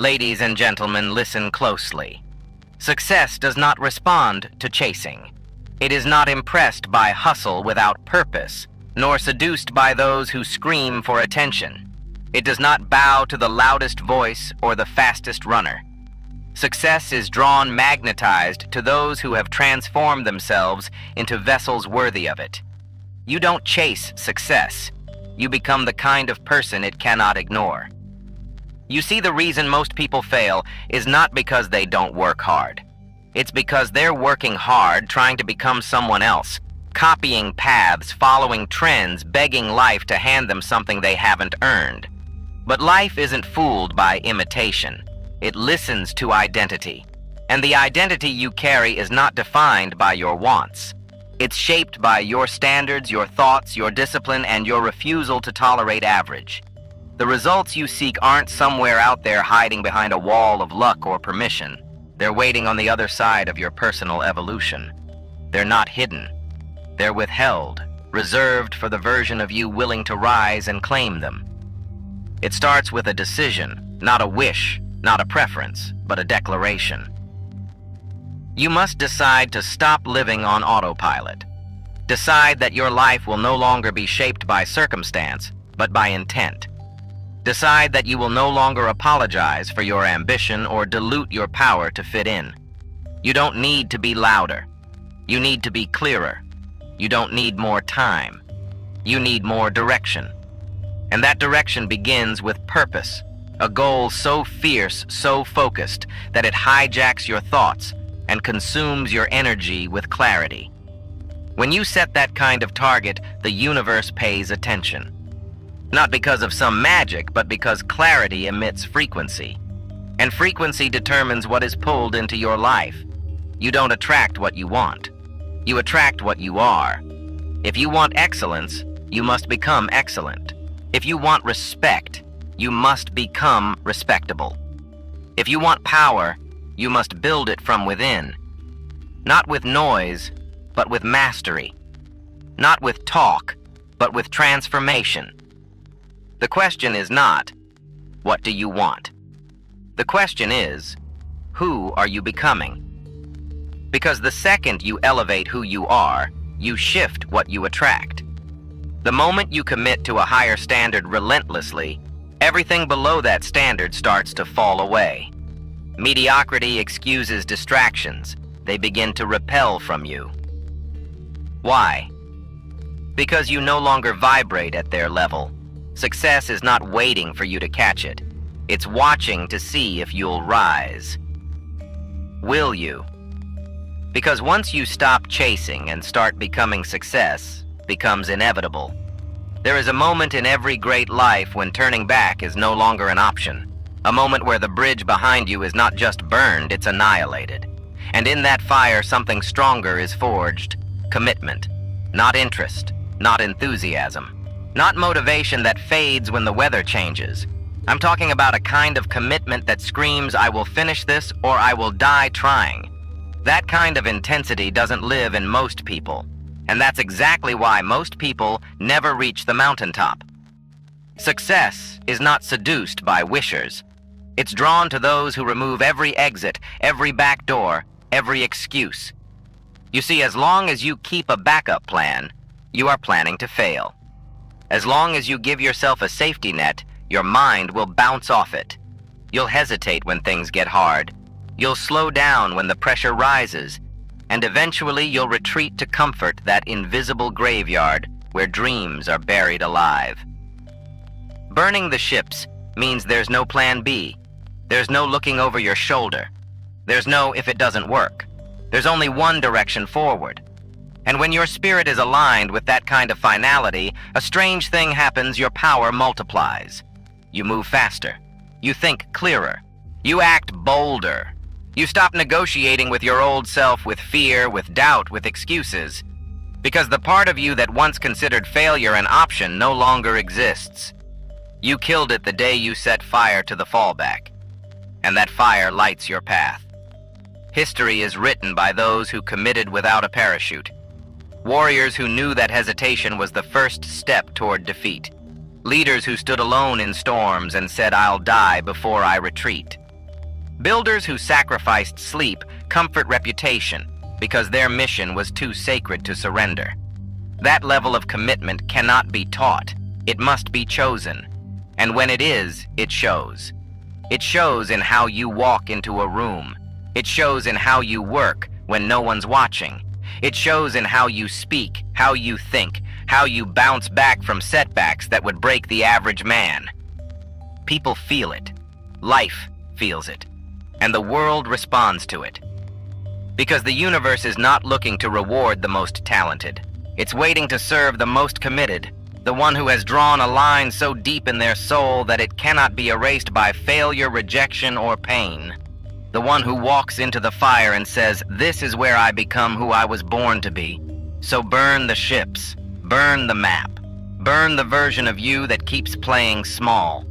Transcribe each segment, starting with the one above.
Ladies and gentlemen, listen closely. Success does not respond to chasing. It is not impressed by hustle without purpose, nor seduced by those who scream for attention. It does not bow to the loudest voice or the fastest runner. Success is drawn magnetized to those who have transformed themselves into vessels worthy of it. You don't chase success. You become the kind of person it cannot ignore. You see, the reason most people fail is not because they don't work hard. It's because they're working hard trying to become someone else, copying paths, following trends, begging life to hand them something they haven't earned. But life isn't fooled by imitation. It listens to identity. And the identity you carry is not defined by your wants. It's shaped by your standards, your thoughts, your discipline, and your refusal to tolerate average. The results you seek aren't somewhere out there hiding behind a wall of luck or permission. They're waiting on the other side of your personal evolution. They're not hidden. They're withheld, reserved for the version of you willing to rise and claim them. It starts with a decision, not a wish, not a preference, but a declaration. You must decide to stop living on autopilot. Decide that your life will no longer be shaped by circumstance, but by intent. Decide that you will no longer apologize for your ambition or dilute your power to fit in. You don't need to be louder. You need to be clearer. You don't need more time. You need more direction. And that direction begins with purpose, a goal so fierce, so focused, that it hijacks your thoughts and consumes your energy with clarity. When you set that kind of target, the universe pays attention. Not because of some magic, but because clarity emits frequency. And frequency determines what is pulled into your life. You don't attract what you want. You attract what you are. If you want excellence, you must become excellent. If you want respect, you must become respectable. If you want power, you must build it from within. Not with noise, but with mastery. Not with talk, but with transformation. The question is not, what do you want? The question is, who are you becoming? Because the second you elevate who you are, you shift what you attract. The moment you commit to a higher standard relentlessly, everything below that standard starts to fall away. Mediocrity excuses distractions. They begin to repel from you. Why? Because you no longer vibrate at their level. Success is not waiting for you to catch it. It's watching to see if you'll rise. Will you? Because once you stop chasing and start becoming, success becomes inevitable. There is a moment in every great life when turning back is no longer an option. A moment where the bridge behind you is not just burned, it's annihilated. And in that fire, something stronger is forged. Commitment. Not interest. Not enthusiasm. Not motivation that fades when the weather changes. I'm talking about a kind of commitment that screams, I will finish this or I will die trying. That kind of intensity doesn't live in most people. And that's exactly why most people never reach the mountaintop. Success is not seduced by wishers. It's drawn to those who remove every exit, every back door, every excuse. You see, as long as you keep a backup plan, you are planning to fail. As long as you give yourself a safety net, your mind will bounce off it. You'll hesitate when things get hard. You'll slow down when the pressure rises. And eventually you'll retreat to comfort, that invisible graveyard where dreams are buried alive. Burning the ships means there's no plan B. There's no looking over your shoulder. There's no if it doesn't work. There's only one direction forward. And when your spirit is aligned with that kind of finality, a strange thing happens. Your power multiplies. You move faster. You think clearer. You act bolder. You stop negotiating with your old self, with fear, with doubt, with excuses. Because the part of you that once considered failure an option no longer exists. You killed it the day you set fire to the fallback. And that fire lights your path. History is written by those who committed without a parachute. Warriors who knew that hesitation was the first step toward defeat. Leaders who stood alone in storms and said, I'll die before I retreat. Builders who sacrificed sleep comfort reputation because their mission was too sacred to surrender. That level of commitment cannot be taught. It must be chosen. And when it is, it shows. It shows in how you walk into a room. It shows in how you work when no one's watching. It shows in how you speak, how you think, how you bounce back from setbacks that would break the average man. People feel it. Life feels it. And the world responds to it. Because the universe is not looking to reward the most talented. It's waiting to serve the most committed, the one who has drawn a line so deep in their soul that it cannot be erased by failure, rejection, or pain. The one who walks into the fire and says, "This is where I become who I was born to be." So burn the ships, burn the map, burn the version of you that keeps playing small.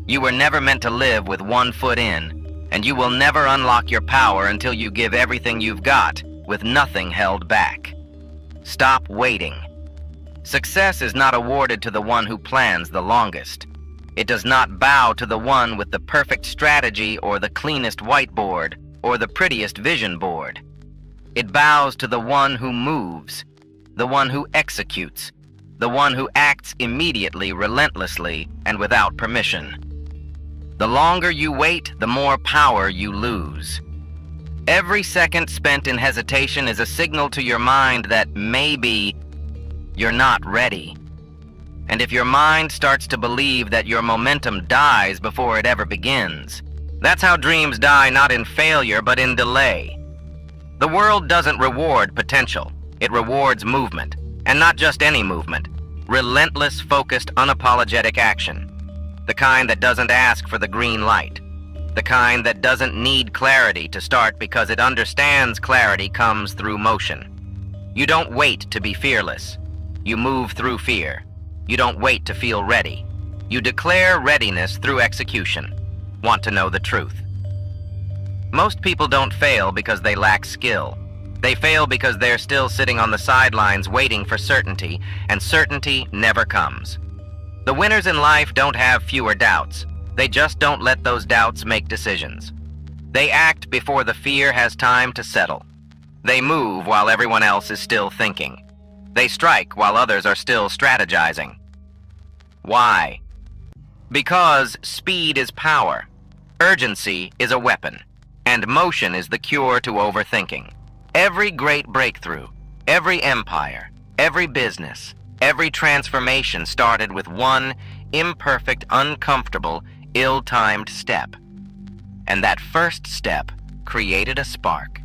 You were never meant to live with one foot in, and you will never unlock your power until you give everything you've got, with nothing held back. Stop waiting. Success is not awarded to the one who plans the longest. It does not bow to the one with the perfect strategy or the cleanest whiteboard or the prettiest vision board. It bows to the one who moves, the one who executes, the one who acts immediately, relentlessly, and without permission. The longer you wait, the more power you lose. Every second spent in hesitation is a signal to your mind that maybe you're not ready. And if your mind starts to believe that your momentum dies before it ever begins, that's how dreams die, not in failure, but in delay. The world doesn't reward potential. It rewards movement. And not just any movement. Relentless, focused, unapologetic action. The kind that doesn't ask for the green light. The kind that doesn't need clarity to start because it understands clarity comes through motion. You don't wait to be fearless. You move through fear. You don't wait to feel ready. You declare readiness through execution. Want to know the truth? Most people don't fail because they lack skill. They fail because they're still sitting on the sidelines waiting for certainty, and certainty never comes. The winners in life don't have fewer doubts. They just don't let those doubts make decisions. They act before the fear has time to settle. They move while everyone else is still thinking. They strike while others are still strategizing. Why? Because speed is power, urgency is a weapon, and motion is the cure to overthinking. Every great breakthrough, every empire, every business, every transformation started with one imperfect, uncomfortable, ill-timed step. And that first step created a spark.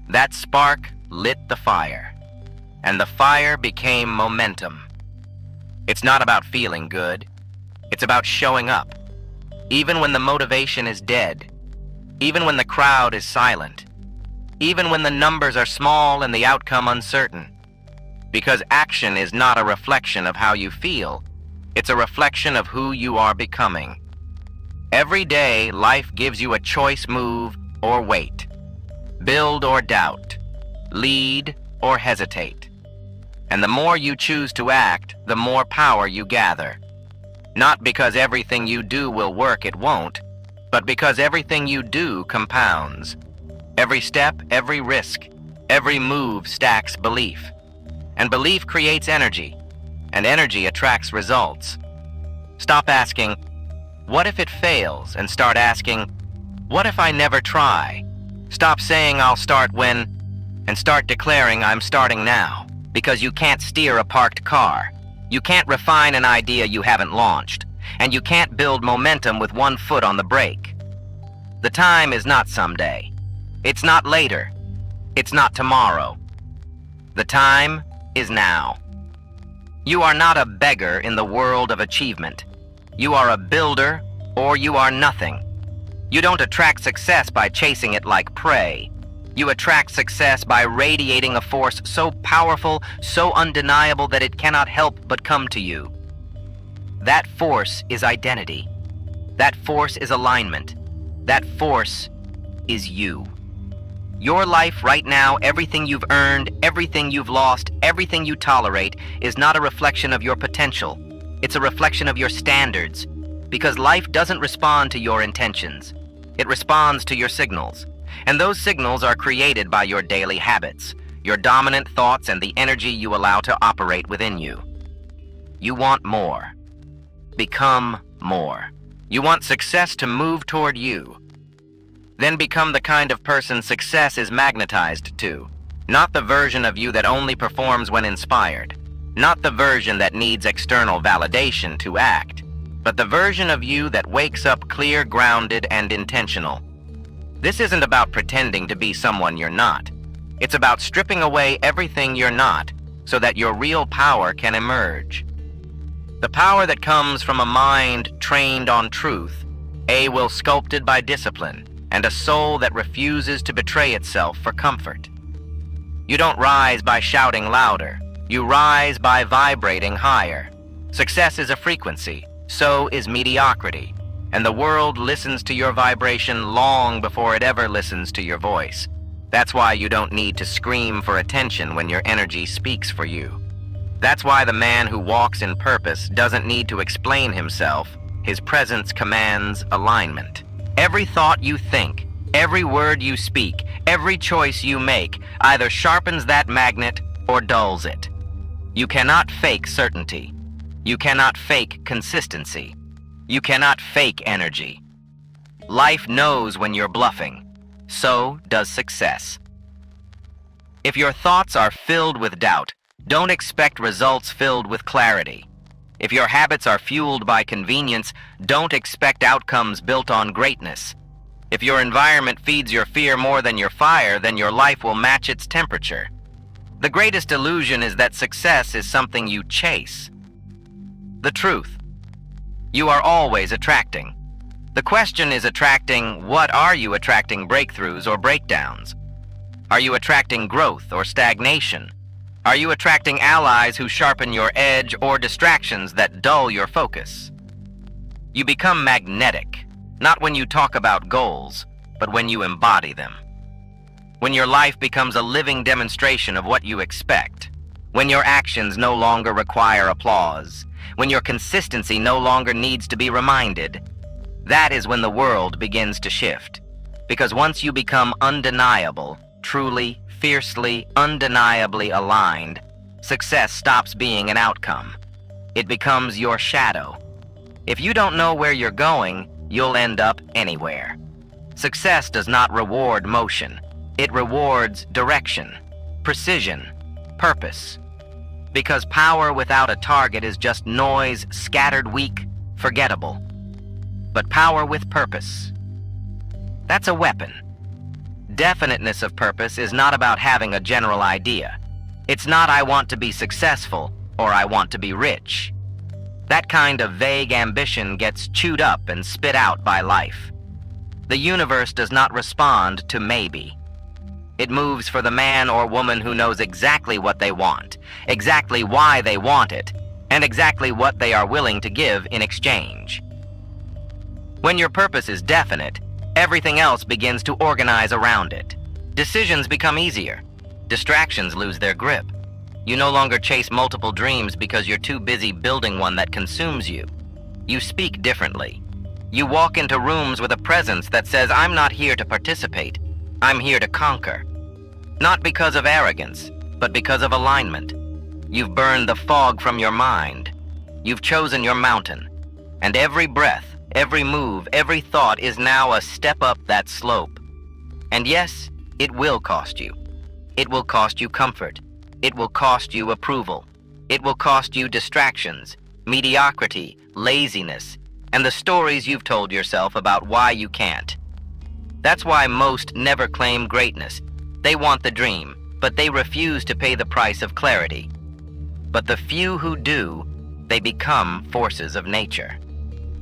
That spark lit the fire. And the fire became momentum. It's not about feeling good. It's about showing up. Even when the motivation is dead. Even when the crowd is silent. Even when the numbers are small and the outcome uncertain. Because action is not a reflection of how you feel. It's a reflection of who you are becoming. Every day, life gives you a choice: move or wait. Build or doubt. Lead or hesitate. And the more you choose to act, the more power you gather. Not because everything you do will work, it won't, but because everything you do compounds. Every step, every risk, every move stacks belief. And belief creates energy, and energy attracts results. Stop asking, "What if it fails?" and start asking, "What if I never try?" Stop saying, "I'll start when," and start declaring, "I'm starting now." Because you can't steer a parked car. You can't refine an idea you haven't launched. And you can't build momentum with one foot on the brake. The time is not someday. It's not later. It's not tomorrow. The time is now. You are not a beggar in the world of achievement. You are a builder, or you are nothing. You don't attract success by chasing it like prey. You attract success by radiating a force so powerful, so undeniable that it cannot help but come to you. That force is identity. That force is alignment. That force is you. Your life right now, everything you've earned, everything you've lost, everything you tolerate, is not a reflection of your potential. It's a reflection of your standards. Because life doesn't respond to your intentions. It responds to your signals. And those signals are created by your daily habits, your dominant thoughts, and the energy you allow to operate within you. You want more. Become more. You want success to move toward you. Then become the kind of person success is magnetized to. Not the version of you that only performs when inspired. Not the version that needs external validation to act. But the version of you that wakes up clear, grounded, and intentional. This isn't about pretending to be someone you're not. It's about stripping away everything you're not so that your real power can emerge. The power that comes from a mind trained on truth, a will sculpted by discipline, and a soul that refuses to betray itself for comfort. You don't rise by shouting louder. You rise by vibrating higher. Success is a frequency, so is mediocrity, and the world listens to your vibration long before it ever listens to your voice. That's why you don't need to scream for attention when your energy speaks for you. That's why the man who walks in purpose doesn't need to explain himself. His presence commands alignment. Every thought you think, every word you speak, every choice you make either sharpens that magnet or dulls it. You cannot fake certainty. You cannot fake consistency. You cannot fake energy. Life knows when you're bluffing. So does success. If your thoughts are filled with doubt, don't expect results filled with clarity. If your habits are fueled by convenience, don't expect outcomes built on greatness. If your environment feeds your fear more than your fire, then your life will match its temperature. The greatest illusion is that success is something you chase. The truth. You are always attracting. The question is attracting what? Are you attracting breakthroughs or breakdowns? Are you attracting growth or stagnation? Are you attracting allies who sharpen your edge or distractions that dull your focus? You become magnetic, not when you talk about goals, but when you embody them. When your life becomes a living demonstration of what you expect. When your actions no longer require applause. When your consistency no longer needs to be reminded. That is when the world begins to shift. Because once you become undeniable, truly, fiercely, undeniably aligned, success stops being an outcome. It becomes your shadow. If you don't know where you're going, you'll end up anywhere. Success does not reward motion. It rewards direction, precision, purpose. Because power without a target is just noise, scattered, weak, forgettable. But power with purpose, that's a weapon. Definiteness of purpose is not about having a general idea. It's not I want to be successful or I want to be rich. That kind of vague ambition gets chewed up and spit out by life. The universe does not respond to maybe. It moves for the man or woman who knows exactly what they want, exactly why they want it, and exactly what they are willing to give in exchange. When your purpose is definite, everything else begins to organize around it. Decisions become easier. Distractions lose their grip. You no longer chase multiple dreams because you're too busy building one that consumes you. You speak differently. You walk into rooms with a presence that says, I'm not here to participate. I'm here to conquer. Not because of arrogance, but because of alignment. You've burned the fog from your mind. You've chosen your mountain. And every breath, every move, every thought is now a step up that slope. And yes, it will cost you. It will cost you comfort. It will cost you approval. It will cost you distractions, mediocrity, laziness, and the stories you've told yourself about why you can't. That's why most never claim greatness. They want the dream, but they refuse to pay the price of clarity. But the few who do, they become forces of nature.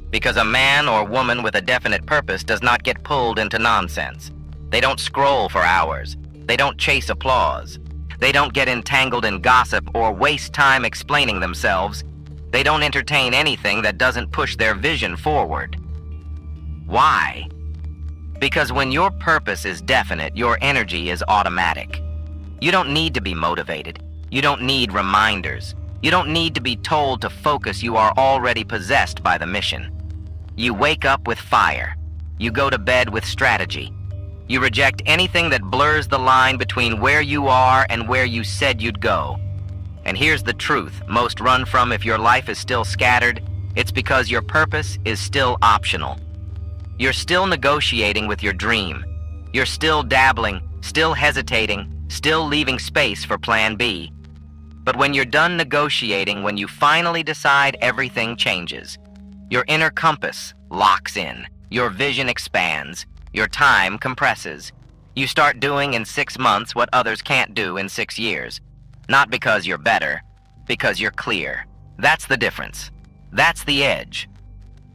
Because a man or woman with a definite purpose does not get pulled into nonsense. They don't scroll for hours. They don't chase applause. They don't get entangled in gossip or waste time explaining themselves. They don't entertain anything that doesn't push their vision forward. Why? Because when your purpose is definite, your energy is automatic. You don't need to be motivated. You don't need reminders. You don't need to be told to focus. You are already possessed by the mission. You wake up with fire. You go to bed with strategy. You reject anything that blurs the line between where you are and where you said you'd go. And here's the truth most run from if your life is still scattered, it's because your purpose is still optional. You're still negotiating with your dream. You're still dabbling, still hesitating, still leaving space for plan B. But when you're done negotiating, when you finally decide, everything changes. Your inner compass locks in. Your vision expands. Your time compresses. You start doing in 6 months what others can't do in 6 years. Not because you're better, because you're clear. That's the difference. That's the edge.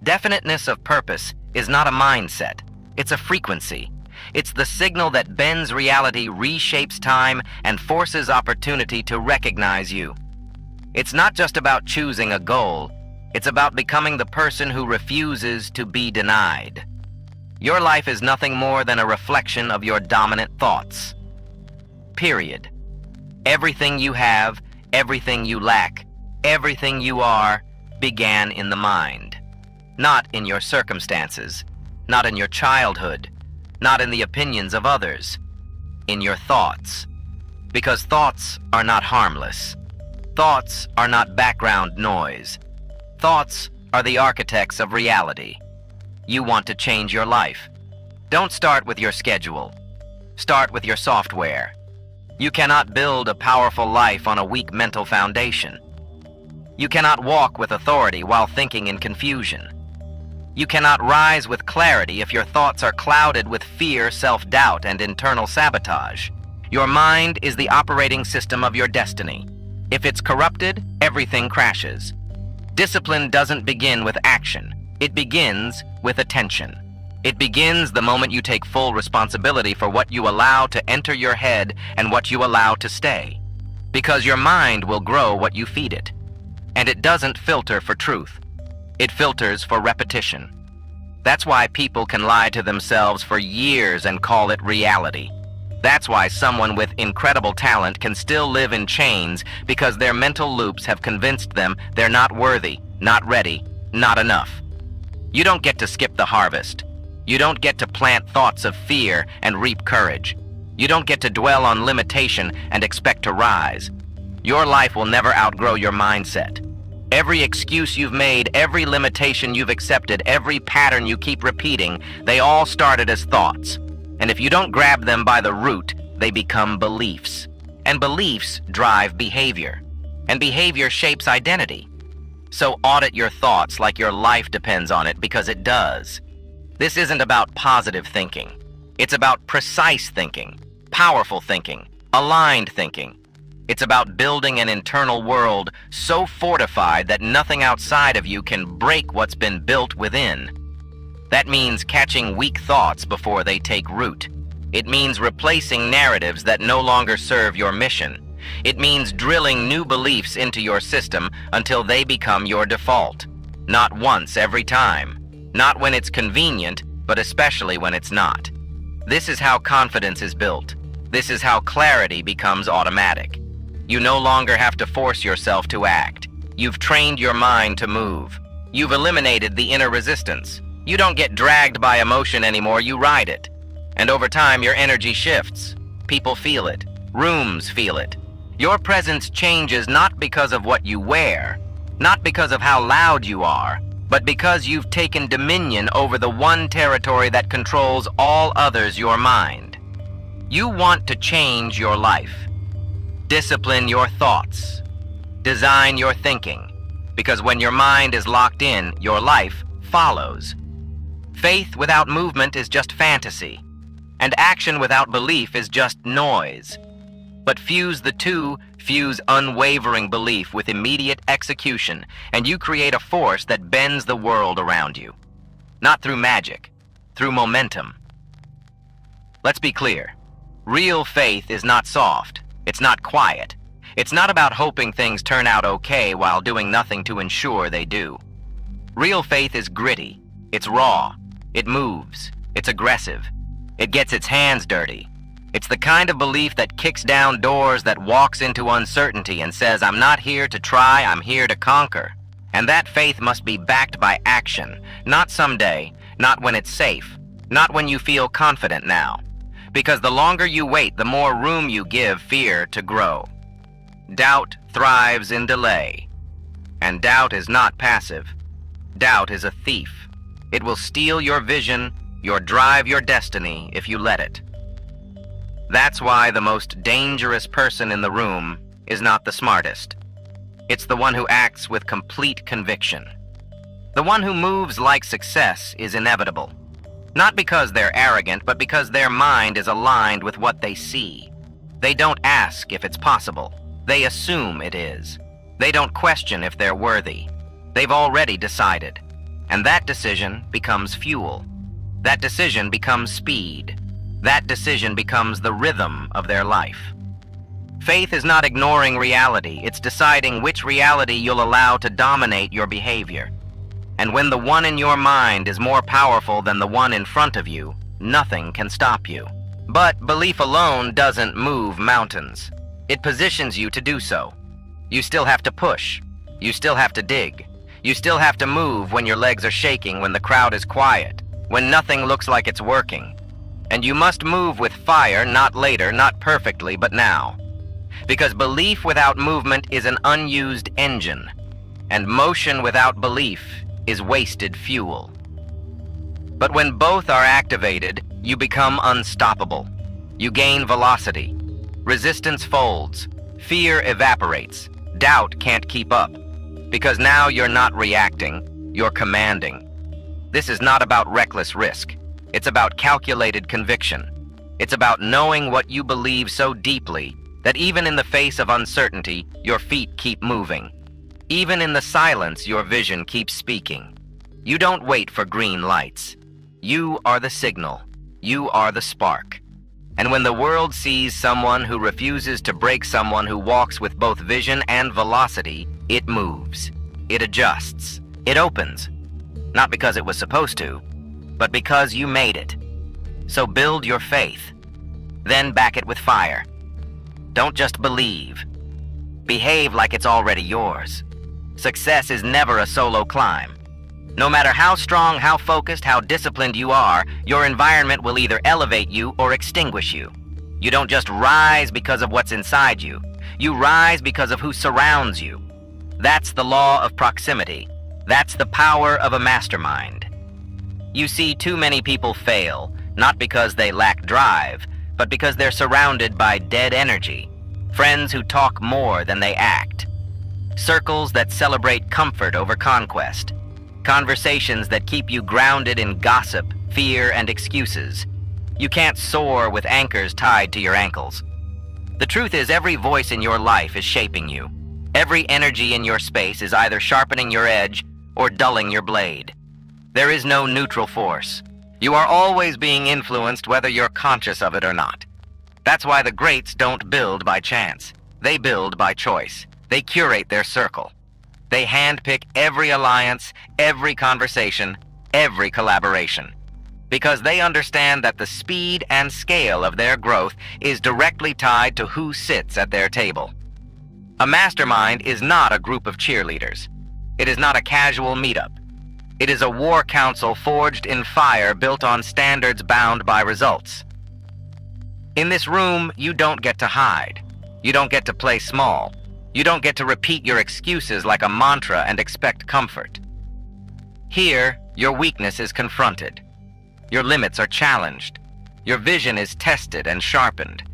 Definiteness of purpose is not a mindset. It's a frequency. It's the signal that bends reality, reshapes time, and forces opportunity to recognize you. It's not just about choosing a goal. It's about becoming the person who refuses to be denied. Your life is nothing more than a reflection of your dominant thoughts. Period. Everything you have, everything you lack, everything you are, began in the mind. Not in your circumstances, not in your childhood, not in the opinions of others, in your thoughts. Because thoughts are not harmless. Thoughts are not background noise. Thoughts are the architects of reality. You want to change your life. Don't start with your schedule. Start with your software. You cannot build a powerful life on a weak mental foundation. You cannot walk with authority while thinking in confusion. You cannot rise with clarity if your thoughts are clouded with fear, self-doubt, and internal sabotage. Your mind is the operating system of your destiny. If it's corrupted, everything crashes. Discipline doesn't begin with action. It begins with attention. It begins the moment you take full responsibility for what you allow to enter your head and what you allow to stay. Because your mind will grow what you feed it. And it doesn't filter for truth. It filters for repetition. That's why people can lie to themselves for years and call it reality. That's why someone with incredible talent can still live in chains, because their mental loops have convinced them they're not worthy, not ready, not enough. You don't get to skip the harvest. You don't get to plant thoughts of fear and reap courage. You don't get to dwell on limitation and expect to rise. Your life will never outgrow your mindset. Every excuse you've made, every limitation you've accepted, every pattern you keep repeating, they all started as thoughts. And if you don't grab them by the root, they become beliefs. And beliefs drive behavior. And behavior shapes identity. So audit your thoughts like your life depends on it, because it does. This isn't about positive thinking. It's about precise thinking, powerful thinking, aligned thinking. It's about building an internal world so fortified that nothing outside of you can break what's been built within. That means catching weak thoughts before they take root. It means replacing narratives that no longer serve your mission. It means drilling new beliefs into your system until they become your default. Not once every time. Not when it's convenient, but especially when it's not. This is how confidence is built. This is how clarity becomes automatic. You no longer have to force yourself to act. You've trained your mind to move. You've eliminated the inner resistance. You don't get dragged by emotion anymore, you ride it. And over time, your energy shifts. People feel it. Rooms feel it. Your presence changes not because of what you wear, not because of how loud you are, but because you've taken dominion over the one territory that controls all others, your mind. You want to change your life. Discipline your thoughts. Design your thinking. Because when your mind is locked in, your life follows. Faith without movement is just fantasy, and action without belief is just noise. But fuse the two, fuse unwavering belief with immediate execution, and you create a force that bends the world around you. Not through magic, through momentum. Let's be clear. Real faith is not soft. It's not quiet. It's not about hoping things turn out okay while doing nothing to ensure they do. Real faith is gritty. It's raw. It moves. It's aggressive. It gets its hands dirty. It's the kind of belief that kicks down doors, that walks into uncertainty and says, I'm not here to try, I'm here to conquer. And that faith must be backed by action, not someday, not when it's safe, Not when you feel confident now, because the longer you wait, the more room you give fear to grow. Doubt thrives in delay, and doubt is not passive. Doubt is a thief. It will steal your vision, your drive, your destiny if you let it. That's why the most dangerous person in the room is not the smartest. It's the one who acts with complete conviction. The one who moves like success is inevitable. Not because they're arrogant, but because their mind is aligned with what they see. They don't ask if it's possible. They assume it is. They don't question if they're worthy. They've already decided. And that decision becomes fuel. That decision becomes speed. That decision becomes the rhythm of their life. Faith is not ignoring reality. It's deciding which reality you'll allow to dominate your behavior. And when the one in your mind is more powerful than the one in front of you, nothing can stop you. But belief alone doesn't move mountains. It positions you to do so. You still have to push. You still have to dig. You still have to move when your legs are shaking, when the crowd is quiet, when nothing looks like it's working. And you must move with fire, not later, not perfectly, but now. Because belief without movement is an unused engine, and motion without belief is wasted fuel. But when both are activated, you become unstoppable. You gain velocity. Resistance folds. Fear evaporates. Doubt can't keep up. Because now you're not reacting, you're commanding. This is not about reckless risk. It's about calculated conviction. It's about knowing what you believe so deeply that even in the face of uncertainty, your feet keep moving. Even in the silence, your vision keeps speaking. You don't wait for green lights. You are the signal. You are the spark. And when the world sees someone who refuses to break someone who walks with both vision and velocity, it moves. It adjusts. It opens. Not because it was supposed to, but because you made it. So build your faith. Then back it with fire. Don't just believe. Behave like it's already yours. Success is never a solo climb. No matter how strong, how focused, how disciplined you are, your environment will either elevate you or extinguish you. You don't just rise because of what's inside you. You rise because of who surrounds you. That's the law of proximity. That's the power of a mastermind. You see too many people fail, not because they lack drive, but because they're surrounded by dead energy. Friends who talk more than they act. Circles that celebrate comfort over conquest. Conversations that keep you grounded in gossip, fear, and excuses. You can't soar with anchors tied to your ankles. The truth is, every voice in your life is shaping you. Every energy in your space is either sharpening your edge or dulling your blade. There is no neutral force. You are always being influenced whether you're conscious of it or not. That's why the greats don't build by chance. They build by choice. They curate their circle. They handpick every alliance, every conversation, every collaboration. Because they understand that the speed and scale of their growth is directly tied to who sits at their table. A mastermind is not a group of cheerleaders. It is not a casual meetup. It is a war council forged in fire, built on standards bound by results. In this room, you don't get to hide. You don't get to play small. You don't get to repeat your excuses like a mantra and expect comfort. Here, your weakness is confronted. Your limits are challenged. Your vision is tested and sharpened.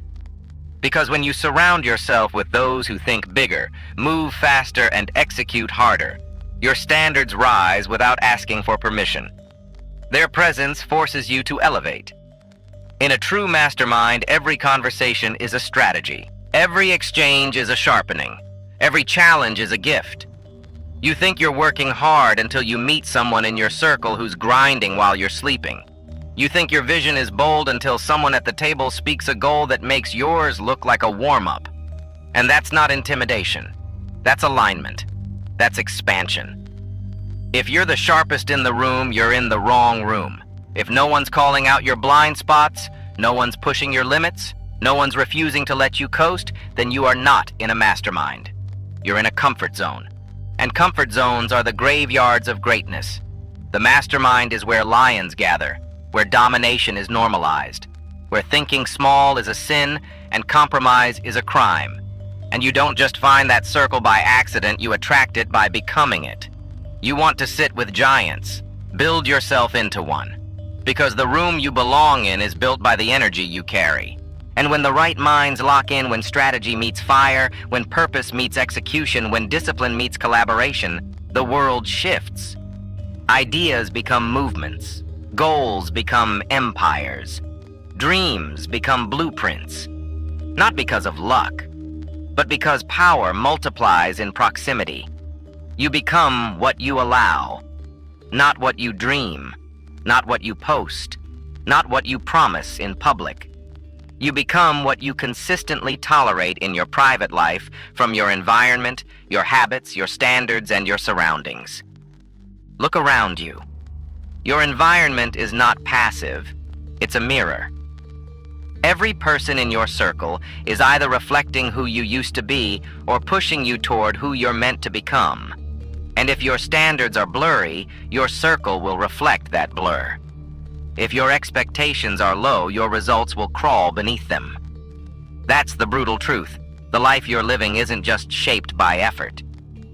Because when you surround yourself with those who think bigger, move faster, and execute harder, your standards rise without asking for permission. Their presence forces you to elevate. In a true mastermind, every conversation is a strategy. Every exchange is a sharpening. Every challenge is a gift. You think you're working hard until you meet someone in your circle who's grinding while you're sleeping. You think your vision is bold until someone at the table speaks a goal that makes yours look like a warm-up. And that's not intimidation. That's alignment. That's expansion. If you're the sharpest in the room, you're in the wrong room. If no one's calling out your blind spots, no one's pushing your limits, no one's refusing to let you coast, then you are not in a mastermind. You're in a comfort zone. And comfort zones are the graveyards of greatness. The mastermind is where lions gather, where domination is normalized, where thinking small is a sin and compromise is a crime. And you don't just find that circle by accident, you attract it by becoming it. You want to sit with giants. Build yourself into one. Because the room you belong in is built by the energy you carry. And when the right minds lock in, when strategy meets fire, when purpose meets execution, when discipline meets collaboration, the world shifts. Ideas become movements. Goals become empires. Dreams become blueprints. Not because of luck, but because power multiplies in proximity. You become what you allow, not what you dream, not what you post, not what you promise in public. You become what you consistently tolerate in your private life from your environment, your habits, your standards, and your surroundings. Look around you. Your environment is not passive, it's a mirror. Every person in your circle is either reflecting who you used to be or pushing you toward who you're meant to become. And if your standards are blurry, your circle will reflect that blur. If your expectations are low, your results will crawl beneath them. That's the brutal truth. The life you're living isn't just shaped by effort.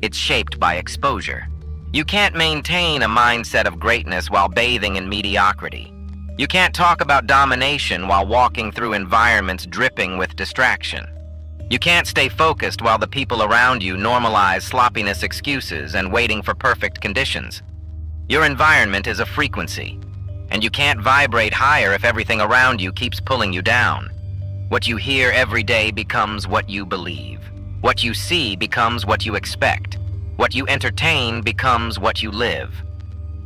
It's shaped by exposure. You can't maintain a mindset of greatness while bathing in mediocrity. You can't talk about domination while walking through environments dripping with distraction. You can't stay focused while the people around you normalize sloppiness excuses and waiting for perfect conditions. Your environment is a frequency, and you can't vibrate higher if everything around you keeps pulling you down. What you hear every day becomes what you believe. What you see becomes what you expect. What you entertain becomes what you live.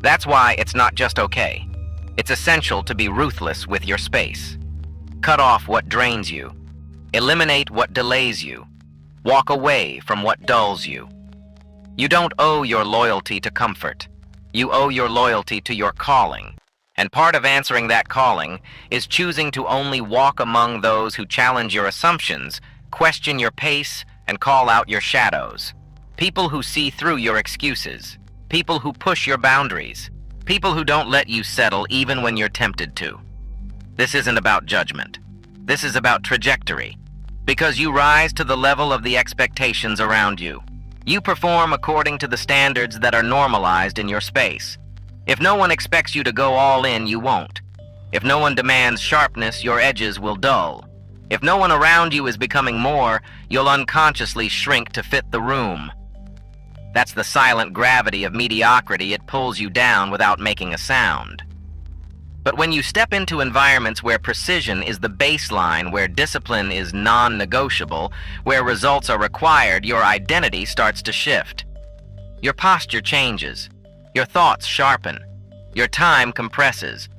That's why it's not just okay. It's essential to be ruthless with your space. Cut off what drains you. Eliminate what delays you. Walk away from what dulls you. You don't owe your loyalty to comfort. You owe your loyalty to your calling. And part of answering that calling is choosing to only walk among those who challenge your assumptions, question your pace, and call out your shadows. People who see through your excuses. People who push your boundaries. People who don't let you settle even when you're tempted to. This isn't about judgment. This is about trajectory. Because you rise to the level of the expectations around you. You perform according to the standards that are normalized in your space. If no one expects you to go all in, you won't. If no one demands sharpness, your edges will dull. If no one around you is becoming more, you'll unconsciously shrink to fit the room. That's the silent gravity of mediocrity. It pulls you down without making a sound. But when you step into environments where precision is the baseline, where discipline is non-negotiable, where results are required, your identity starts to shift. Your posture changes. Your thoughts sharpen. Your time compresses.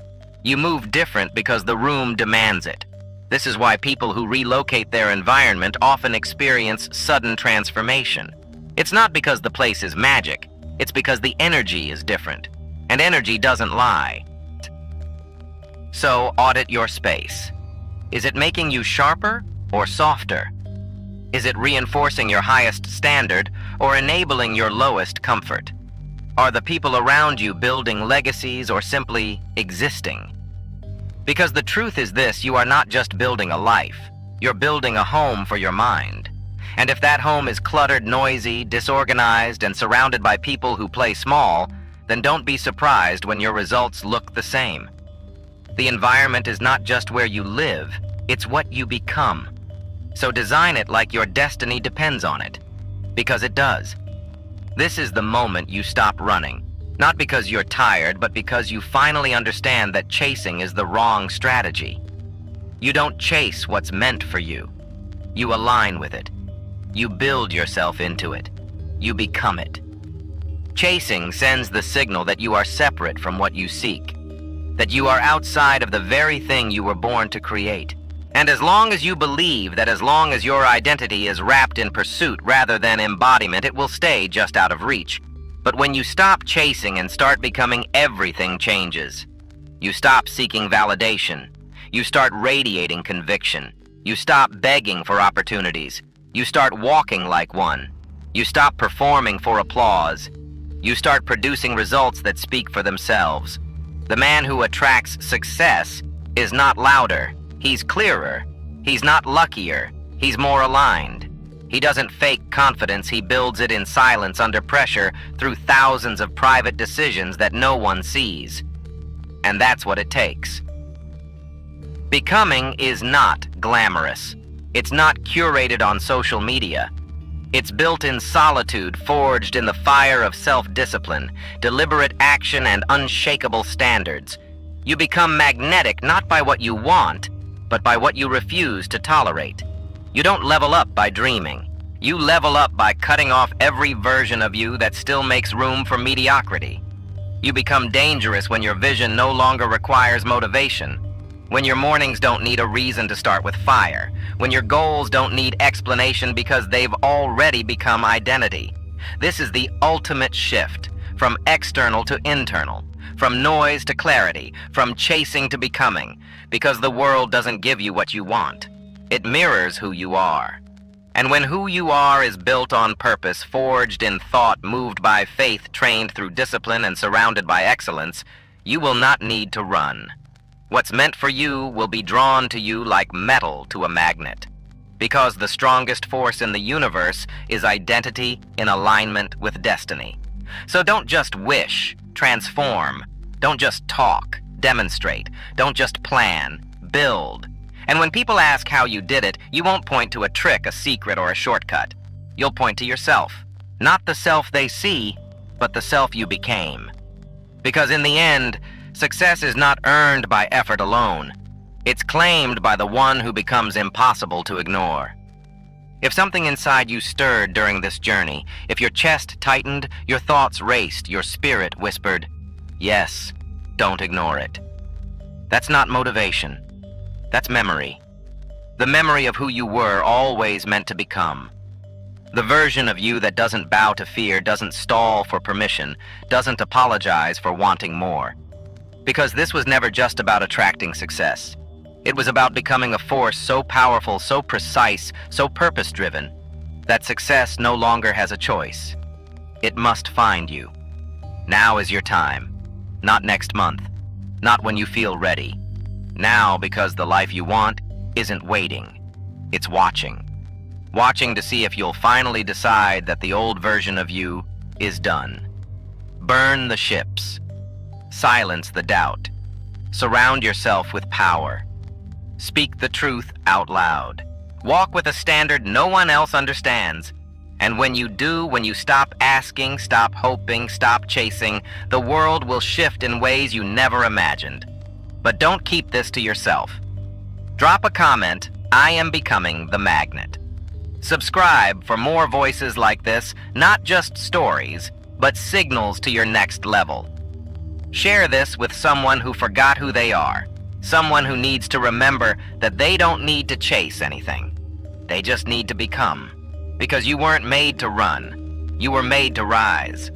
You move different because the room demands it. This is why people who relocate their environment often experience sudden transformation. It's not because the place is magic. It's because the energy is different. And energy doesn't lie. So audit your space. Is it making you sharper or softer? Is it reinforcing your highest standard or enabling your lowest comfort? Are the people around you building legacies or simply existing? Because the truth is this, you are not just building a life. You're building a home for your mind. And if that home is cluttered, noisy, disorganized, and surrounded by people who play small, then don't be surprised when your results look the same. The environment is not just where you live, it's what you become. So design it like your destiny depends on it, because it does. This is the moment you stop running, not because you're tired, but because you finally understand that chasing is the wrong strategy. You don't chase what's meant for you. You align with it. You build yourself into it. You become it. Chasing sends the signal that you are separate from what you seek, that you are outside of the very thing you were born to create. And as long as you believe that as long as your identity is wrapped in pursuit rather than embodiment, it will stay just out of reach. But when you stop chasing and start becoming, everything changes. You stop seeking validation. You start radiating conviction. You stop begging for opportunities. You start walking like one. You stop performing for applause. You start producing results that speak for themselves. The man who attracts success is not louder, he's clearer. He's not luckier, he's more aligned. He doesn't fake confidence, he builds it in silence under pressure through thousands of private decisions that no one sees. And that's what it takes. Becoming is not glamorous. It's not curated on social media. It's built in solitude, forged in the fire of self-discipline, deliberate action, and unshakable standards. You become magnetic not by what you want, but by what you refuse to tolerate. You don't level up by dreaming. You level up by cutting off every version of you that still makes room for mediocrity. You become dangerous when your vision no longer requires motivation, when your mornings don't need a reason to start with fire, when your goals don't need explanation because they've already become identity. This is the ultimate shift, from external to internal, from noise to clarity, from chasing to becoming, because the world doesn't give you what you want. It mirrors who you are. And when who you are is built on purpose, forged in thought, moved by faith, trained through discipline, and surrounded by excellence, you will not need to run. What's meant for you will be drawn to you like metal to a magnet. Because the strongest force in the universe is identity in alignment with destiny. So don't just wish, transform. Don't just talk, demonstrate. Don't just plan, build. And when people ask how you did it, you won't point to a trick, a secret, or a shortcut. You'll point to yourself. Not the self they see, but the self you became. Because in the end, success is not earned by effort alone. It's claimed by the one who becomes impossible to ignore. If something inside you stirred during this journey, if your chest tightened, your thoughts raced, your spirit whispered, yes, don't ignore it. That's not motivation. That's memory. The memory of who you were always meant to become. The version of you that doesn't bow to fear, doesn't stall for permission, doesn't apologize for wanting more. Because this was never just about attracting success. It was about becoming a force so powerful, so precise, so purpose-driven, that success no longer has a choice. It must find you. Now is your time. Not next month. Not when you feel ready. Now, because the life you want isn't waiting. It's watching. Watching to see if you'll finally decide that the old version of you is done. Burn the ships. Silence the doubt. Surround yourself with power. Speak the truth out loud. Walk with a standard no one else understands. And when you do, when you stop asking, stop hoping, stop chasing, the world will shift in ways you never imagined. But don't keep this to yourself. Drop a comment, I am becoming the magnet. Subscribe for more voices like this, not just stories, but signals to your next level. Share this with someone who forgot who they are, someone who needs to remember that they don't need to chase anything. They just need to become. Because you weren't made to run. You were made to rise.